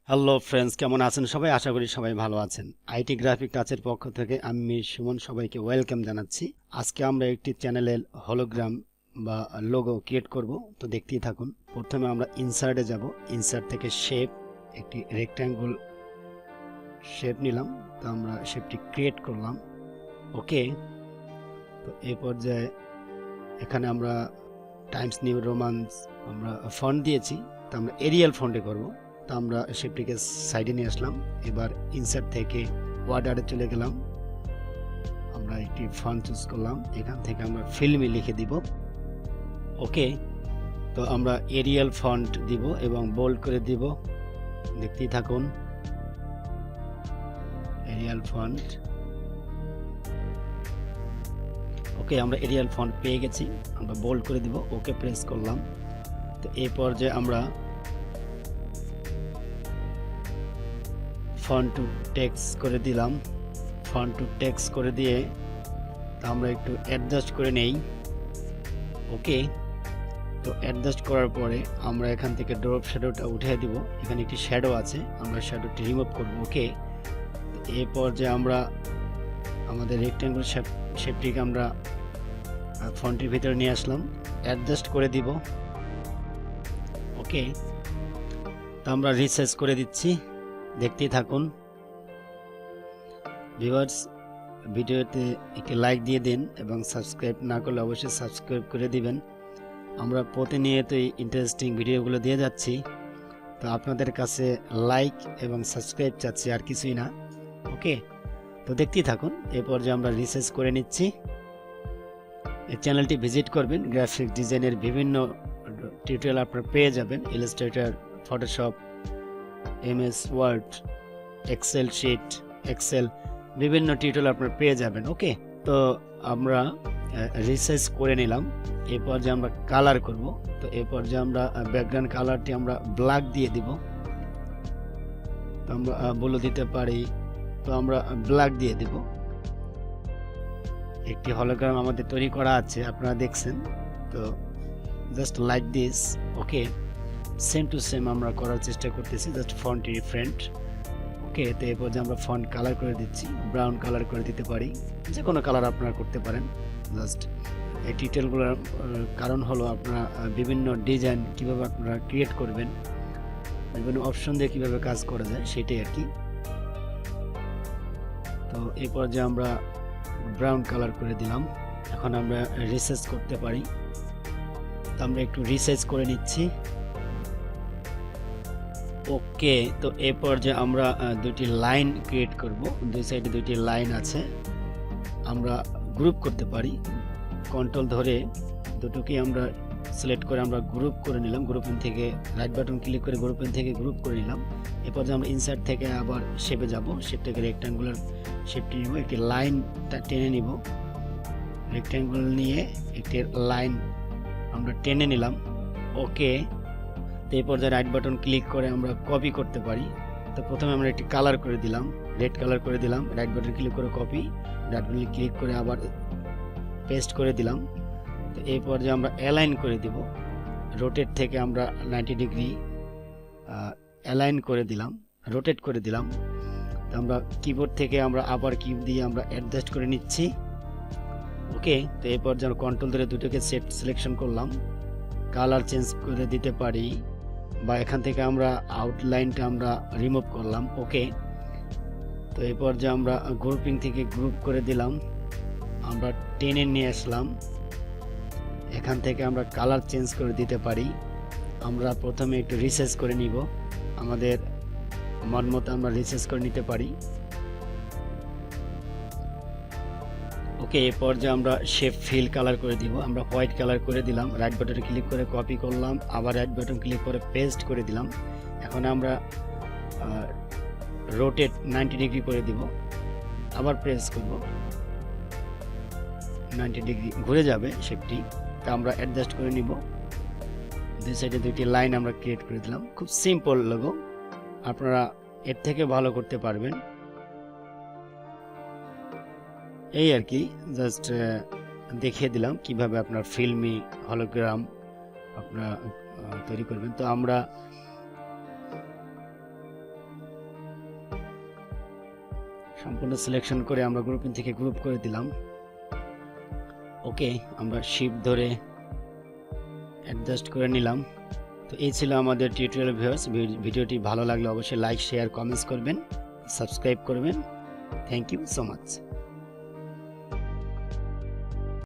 Hello friends, কেমন আছেন সবাই? আশা করি সবাই ভালো আছেন। আইটি গ্রাফিক টাচের পক্ষ থেকে আমি সুমন সবাইকে ওয়েলকাম জানাচ্ছি। আজকে আমরা একটি চ্যানেলের হলোগ্রাম বা লোগো ক্রিয়েট করব, তো দেখতেই থাকুন। প্রথমে আমরা ইনসার্টে যাব। ইনসার্ট থেকে শেপ, একটি রেক্ট্যাঙ্গল শেপ নিলাম, তো আমরা শেপটি ক্রিয়েট করলাম। ওকে, তো এই পর্যায়ে এখানে আমরা টাইমস নিউ রোমান্স আমরা ফন্ট দিয়েছি, তো আমরা এরিয়াল ফন্টে করব। তো আমরা শেপটিকে সাইডে নিয়ে আসলাম। এবার ইনসার্ট থেকে ওয়ার্ডারে চলে গেলাম, আমরা একটি ফন্ট চুজ করলাম। এখান থেকে আমরা ফিল্মি লিখে দিব। ওকে, তো আমরা এরিয়াল ফন্ট দিব এবং বোল্ড করে দিব। দেখতেই থাকুন, এরিয়াল ফন্ট। ওকে, আমরা এরিয়াল ফন্ট পেয়ে গেছি, আমরা বোল্ড করে দিব। ওকে প্রেস করলাম। তো এই পর্যায়ে আমরা ফন্ট টু টেক্সট করে দিলাম। ফন্ট টু টেক্সট করে দিয়ে আমরা একটু অ্যাডজাস্ট করে নেই। ওকে, তো অ্যাডজাস্ট করার পরে আমরা এখান থেকে ড্রপ শ্যাডোটা উঠিয়ে দিব। এখানে একটি শ্যাডো আছে, আমরা শ্যাডোটি রিমুভ করব। ওকে, এই পর্যায়ে আমরা আমাদের রেক্ট্যাঙ্গল শেপটিকে আমরা ফন্টের ভিতরে নিয়ে আসলাম, অ্যাডজাস্ট করে দিব। ওকে, তো আমরা রিসাইজ করে দিচ্ছি, দেখতেই থাকুন। ভিউয়ার্স, ভিডিওতে একটি লাইক দিয়ে দিন এবং সাবস্ক্রাইব না করলে অবশ্যই সাবস্ক্রাইব করে দিবেন। আমরা প্রতিনিয়তই ইন্টারেস্টিং ভিডিওগুলো দিয়ে যাচ্ছি, তো আপনাদের কাছে লাইক এবং সাবস্ক্রাইব চাচ্ছি, আর কিছুই না। ওকে, তো দেখতেই থাকুন। এই পর্যায়ে আমরা রিসার্চ করে নিচ্ছি। এই চ্যানেলটি ভিজিট করবেন, গ্রাফিক ডিজাইনের বিভিন্ন টিউটোরিয়াল আপনারা পেয়ে যাবেন। Illustrator, Photoshop, MS Word, Excel sheet, Excel, বিভিন্ন টিউটোরিয়াল আপনারা পেয়ে যাবেন। ওকে, তো আমরা রিসার্চ করে নিলাম। এই পর্যায়ে আমরা কালার করব। তো এই পর্যায়ে আমরা ব্যাকগ্রাউন্ড কালারটি আমরা ব্ল্যাক দিয়ে দিব। তো আমরা ব্লু দিতে পারি, তো আমরা ব্ল্যাক দিয়ে দিব। একটি হলোগ্রাম আমাদের তৈরি করা আছে, আপনারা দেখছেন। তো just like this. Okay, same to same আমরা করার চেষ্টা করতেছি, জাস্ট ফন্ট ডিফারেন্ট। ওকে, তো এই পর্যায়ে আমরা ফন্ট কালার করে দিচ্ছি, ব্রাউন কালার করে দিতে পারি, যে কোনো কালার আপনারা করতে পারেন। জাস্ট এই টিউটোরিয়ালগুলোর কারণ হলো আপনারা বিভিন্ন ডিজাইন কিভাবে আপনারা ক্রিয়েট করবেন, বিভিন্ন অপশন দিয়ে কিভাবে কাজ করা যায়, সেটাই আর কি। তো এই পর্যায়ে আমরা ব্রাউন কালার করে দিলাম। এখন আমরা রিসার্চ করতে পারি, তো আমরা একটু রিসার্চ করে নিচ্ছি। ওকে, তো এই পর্যায়ে আমরা দুটি লাইন ক্রিয়েট করব। দুই সাইডে দুইটি লাইন আছে, আমরা গ্রুপ করতে পারি। কন্ট্রোল ধরে দুটোকে আমরা সিলেক্ট করে আমরা গ্রুপ করে নিলাম। গ্রুপিং থেকে রাইট বাটন ক্লিক করে গ্রুপিং থেকে গ্রুপ করে নিলাম। এরপর যে আমরা ইনসার্ট থেকে আবার শেপে যাব, শেপ থেকে রেক্ট্যাঙ্গুলার শেপটি নিব, একটি লাইনটা টেনে নিব। রেক্ট্যাঙ্গুল নিয়ে একটি লাইন আমরা টেনে নিলাম। ওকে, তো এই পর্যায়ে রাইট বাটন ক্লিক করে আমরা কপি করতে পারি। তো প্রথমে আমরা একটি কালার করে দিলাম, রেড কালার করে দিলাম। রাইট বাটন ক্লিক করে কপি, রাইট বাটন ক্লিক করে আবার পেস্ট করে দিলাম। তো এই পর্যায়ে আমরা অ্যালাইন করে দিব। রোটেট থেকে আমরা 90 ডিগ্রি অ্যালাইন করে দিলাম, রোটেট করে দিলাম। তো আমরা কিবোর্ড থেকে আমরা আবার কিব দিয়ে আমরা অ্যাডজাস্ট করে নিচ্ছি। ওকে, তো এই পর্যায়ে আমরা কন্ট্রোল ধরে দুটোকে সিলেকশন করলাম, কালার চেঞ্জ করে দিতে পারি, বা এখান থেকে আমরা আউটলাইনটা আমরা রিমুভ করলাম। ওকে, তো এই পর্যায়ে আমরা গ্রুপিং থেকে গ্রুপ করে দিলাম, আমরা টেনে নিয়ে আসলাম। এখান থেকে আমরা কালার চেঞ্জ করে দিতে পারি। আমরা প্রথমে একটু রিসার্চ করে নিব, আমাদের মন মতো আমরা রিসার্চ করে নিতে পারি। ওকে, এই পর্যায়ে আমরা শেপ ফিল কালার করে দিব, আমরা হোয়াইট কালার করে দিলাম। রাইট বাটনে ক্লিক করে কপি করলাম, আবার রাইট বাটন ক্লিক করে পেস্ট করে দিলাম। এখন আমরা রোটেট 90 ডিগ্রি করে দিব, আবার প্রেস করব, 90 ডিগ্রি ঘুরে যাবে শেপটি। তা আমরা অ্যাডজাস্ট করে নিব। দুই সাইডে দুইটি লাইন আমরা ক্রিয়েট করে দিলাম। খুব সিম্পল লোগো, আপনারা এর থেকে ভালো করতে পারবেন। এই আর কি, জাস্ট দেখিয়ে দিলাম কিভাবে আপনার ফিল্মি হলোগ্রাম আপনারা তৈরি করবেন। তো আমরা সম্পূর্ণ সিলেকশন করে আমরা গ্রুপিং থেকে গ্রুপ করে দিলাম। ওকে, আমরা শিফট ধরে অ্যাডজাস্ট করে নিলাম। তো এই ছিল আমাদের টিউটোরিয়াল ভিউয়ার্স। ভিডিওটি ভালো লাগলে অবশ্যই লাইক, শেয়ার, কমেন্টস করবেন, সাবস্ক্রাইব করবেন। Thank you so much.